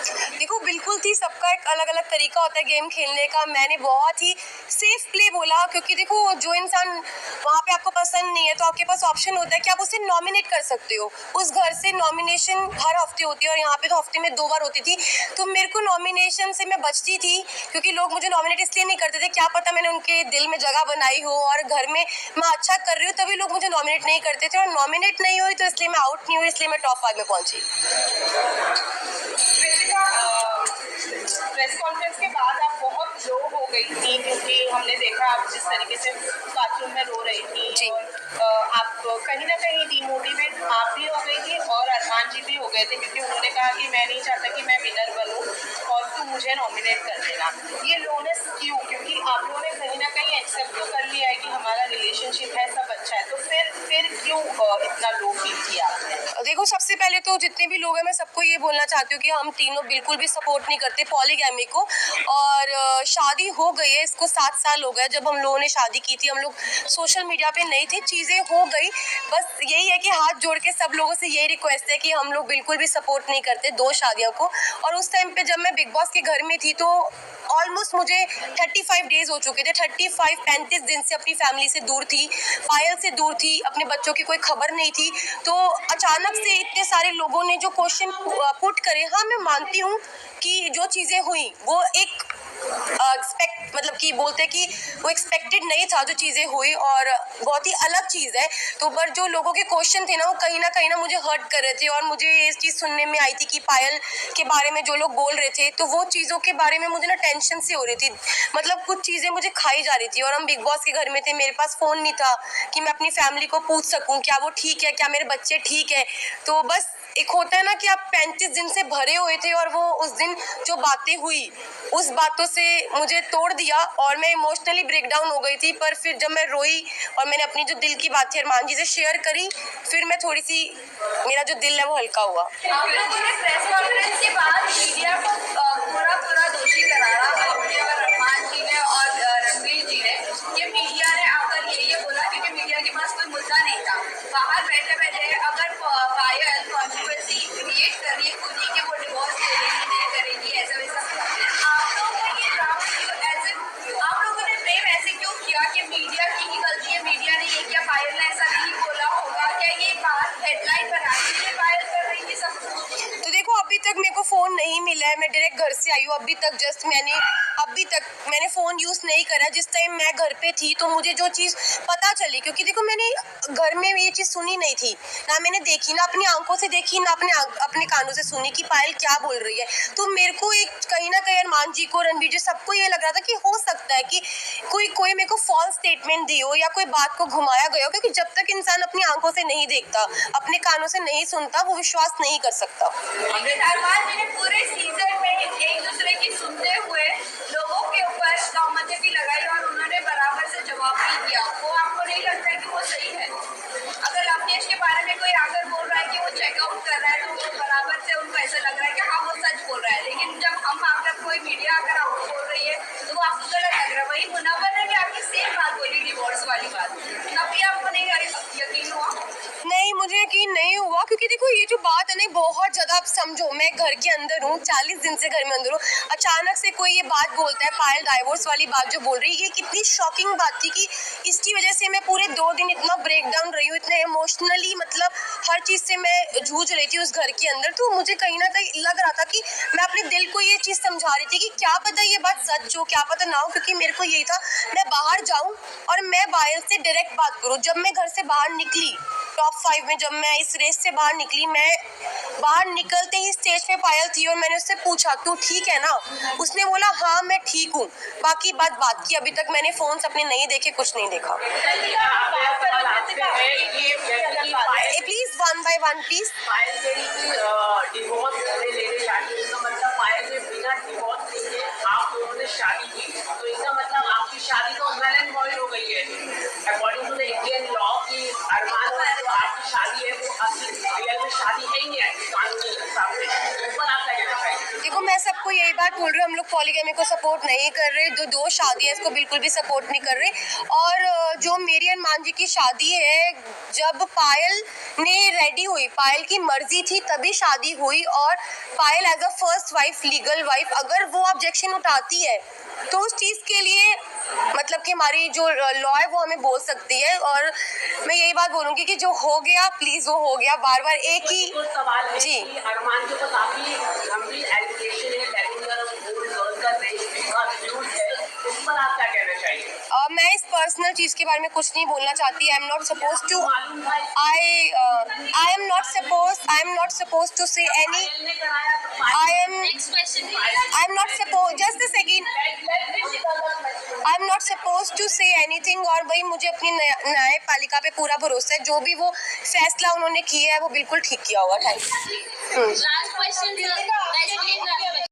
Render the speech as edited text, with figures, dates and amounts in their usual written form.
देखो बिल्कुल थी, सबका एक अलग अलग तरीका होता है गेम खेलने का। मैंने बहुत ही सेफ प्ले बोला, क्योंकि देखो जो इंसान वहाँ पे आपको पसंद नहीं है तो आपके पास ऑप्शन होता है कि आप उसे नॉमिनेट कर सकते हो। उस घर से नॉमिनेशन हर हफ्ते होती है और यहाँ पे तो हफ्ते में 2 बार होती थी। तो मेरे को नॉमिनेशन से मैं बचती थी, क्योंकि लोग मुझे नॉमिनेट इसलिए नहीं करते थे, क्या पता मैंने उनके दिल में जगह बनाई हो और घर में मैं अच्छा कर रही हूँ तभी लोग मुझे नॉमिनेट नहीं करते थे। और नॉमिनेट नहीं हुई तो इसलिए मैं आउट नहीं हुई, इसलिए मैं टॉप 5 में पहुंची। प्रेस कॉन्फ्रेंस के बाद आप बहुत लो हो गई थी, क्योंकि हमने देखा आप जिस तरीके से बाथरूम में रो रही थी और आप कहीं ना कहीं डिमोटिवेट आप भी हो गई थी और अरमान जी भी हो गए थे, क्योंकि उन्होंने कहा कि मैं नहीं चाहता कि मैं विनर बनूं और तू मुझे नॉमिनेट कर देना। ये लोनेस क्यों? क्योंकि आप लोगों ने कहीं ना कहीं एक्सेप्ट तो कर लिया है कि हमारा रिलेशनशिप है, सब अच्छा है, तो फिर क्यों इतना लो फील किया आपने? देखो सबसे पहले तो जितने भी लोग हैं मैं सबको ये बोलना चाहती हूँ कि हम तीनों बिल्कुल भी सपोर्ट नहीं करते पॉलीगैमी को। और शादी हो गई है, इसको 7 साल हो गए जब हम लोगों ने शादी की थी। हम लोग सोशल मीडिया पे नहीं थे, चीज़ें हो गई। बस यही है कि हाथ जोड़ के सब लोगों से यही रिक्वेस्ट है कि हम लोग बिल्कुल भी सपोर्ट नहीं करते 2 शादियों को। और उस टाइम पे जब मैं बिग बॉस के घर में थी तो ऑलमोस्ट मुझे 35 डेज हो चुके थे। 35 दिन से अपनी फैमिली से दूर थी, पायल से दूर थी, अपने बच्चों की कोई खबर नहीं थी। तो अचानक से इतने सारे लोगों ने जो क्वेश्चन पुट करे, हाँ मैं मानती हूँ कि जो चीज़ें हुई वो एक एक्सपेक्ट मतलब कि बोलते कि वो एक्सपेक्टेड नहीं था जो चीज़ें हुई, और बहुत ही अलग चीज़ है। तो पर जो लोगों के क्वेश्चन थे ना वो कहीं ना मुझे हर्ट कर रहे थे। और मुझे ये चीज़ सुनने में आई थी कि पायल के बारे में जो लोग बोल रहे थे, तो वो चीज़ों के बारे में मुझे ना टेंशन सी हो रही थी। मतलब कुछ चीज़ें मुझे खाई जा रही थी। और हम बिग बॉस के घर में थे, मेरे पास फ़ोन नहीं था कि मैं अपनी फैमिली को पूछ सकूं क्या वो ठीक है, क्या मेरे बच्चे ठीक है। तो बस एक होता है ना कि आप 35 दिन से भरे हुए थे और वो उस दिन जो बातें हुई उस बातों से मुझे तोड़ दिया और मैं इमोशनली ब्रेकडाउन हो गई थी। पर फिर जब मैं रोई और मैंने अपनी जो दिल की बात थी अरमान जी से शेयर करी, फिर मैं थोड़ी सी, मेरा जो दिल है वो हल्का हुआ। आप लोगों ने प्रेस कॉन्फ्रेंस के बाद मीडिया को पूरा दोषी करारा आपने और अरमान जी ने और रणवीर जी ने। ये मीडिया ने आकर ये बोला, क्योंकि मीडिया के पास कोई मुद्दा नहीं था। बाहर बैठे बैठे अगर पायल कॉन्ट्रोवर्सी क्रिएट कर रही है खुद ही कि वो डिवोर्स करेगी नहीं करेगी ऐसा वैसा, आप लोगों ने ये ड्रामा ऐसे आप लोगों ने प्रेम ऐसे क्यों किया कि मीडिया की ही गलती है, मीडिया ने ये किया, पायल ने ऐसा नहीं बोला होगा? क्या ये बात हेडलाइन बनाने के लिए पायल कर रही थी सब? तो देखो अभी तक मेरे को फ़ोन नहीं मिला है, मैं डायरेक्ट घर से आई हूँ। अभी तक मैंने फ़ोन यूज़ नहीं करा। जिस टाइम मैं घर पे थी तो मुझे जो चीज़ पता चली, क्योंकि देखो मैंने घर में ये चीज़ सुनी नहीं थी, ना मैंने देखी, ना अपनी आंखों से देखी, ना अपने कानों से सुनी कि पायल क्या बोल रही है। तो मेरे को एक कहीं ना कहीं अरमान जी को, रणवीर जी, सबको ये लग रहा था कि हो सकता है कि कोई मेरे को फॉल्स स्टेटमेंट दी हो या कोई बात को घुमाया गया हो, क्योंकि जब तक इंसान अपनी आंखों से नहीं देखता, अपने कानों से नहीं सुनता, वो विश्वास नहीं कर सकता। अरमान जी ने पूरे सीजन में एक दूसरे की सुनते हुए लोगों के ऊपर तहमतें भी लगाई और उन्होंने बराबर से जवाब भी दिया। वो आपको नहीं लगता है कि वो सही है? अगर अवनीश के बारे में कोई आकर बोल रहा है कि वो चेकआउट कर रहा है तो वो बराबर से उनको ऐसा लग रहा है कि हाँ वो सच बोल रहा है, लेकिन जब हम आकर कोई मीडिया आकर आपको बोल रही है तो वो आपको गलत लग रहा है। वही मुनव्वर ने भी आपकी सेम बात बोली, डिवोर्स वाली बात, तब भी आपको नहीं यकीन हुआ? नहीं, मुझे यकीन नहीं हुआ, क्योंकि देखो ये जो बात है ना बहुत ज़्यादा, आप समझो मैं घर के अंदर हूँ, 40 दिन से घर में अंदर हूँ, अचानक से कोई ये बात बोलता है, पायल डाइवोर्स वाली बात जो बोल रही है, ये कितनी शॉकिंग बात थी कि इसकी वजह से मैं पूरे 2 दिन इतना ब्रेक डाउन रही हूँ, इतना इमोशनली, मतलब हर चीज़ से मैं जूझ रही थी उस घर के अंदर। तो मुझे कहीं ना कहीं लग रहा था कि मैं अपने दिल को ये चीज़ समझा रही थी कि क्या पता ये बात सच हो, क्या पता ना हो, क्योंकि मेरे को यही था मैं बाहर जाऊँ और मैं पायल से डायरेक्ट बात करूँ। जब मैं घर से बाहर निकली टॉप 5 में, जब मैं इस रेस से बाहर निकली, मैं बाहर निकलते ही स्टेज पे पायल थी और मैंने उससे पूछा तू ठीक है ना? उसने बोला हाँ मैं ठीक हूँ। बाकी बात की, अभी तक मैंने फोन्स अपने नहीं देखे, कुछ नहीं देखा। Please 1 by 1 please. शादी की तो इसका मतलब आपकी शादी तो नल एंड वॉइड हो गई है according to the Indian law की। अरमान और जो आपकी शादी है वो असली रियल में शादी है ही नहीं है कानूनी हिसाब से। ऊपर आप क्या कहना चाहिए? देखो मैं सबको यही बात बोल रही हूँ, हम लोग पॉलीगैमी को सपोर्ट नहीं कर रहे, जो दो शादी है इसको बिल्कुल भी सपोर्ट नहीं कर रहे। और जो मेरी अरमान जी की शादी है, जब पायल ने रेडी हुई, पायल की मर्जी थी तभी शादी हुई, और Payal as a first wife, legal wife, अगर वो ऑब्जेक्शन उठाती है तो उस चीज़ के लिए मतलब कि हमारी जो लॉ है वो हमें बोल सकती है। और मैं यही बात बोलूँगी कि जो हो गया प्लीज़ वो हो गया, बार बार एक ही कुछ सवाल है जी। कि अरमान के ऊपर काफी गंभीर एलिगेशन है, टेक्निकल का है, इस पर आप क्या कहना चाहिए? मैं इस पर्सनल चीज़ के बारे में कुछ नहीं बोलना चाहती। I am not suppose to मालूम था I am not suppose to say any Payal ने कराया तो I am not supposed, just a second, I am not supposed to say anything। और भाई मुझे अपनी न्यायपालिका पे पूरा भरोसा है, जो भी वो फैसला उन्होंने किया है वो बिल्कुल ठीक किया होगा। Thank you. Last question, sir.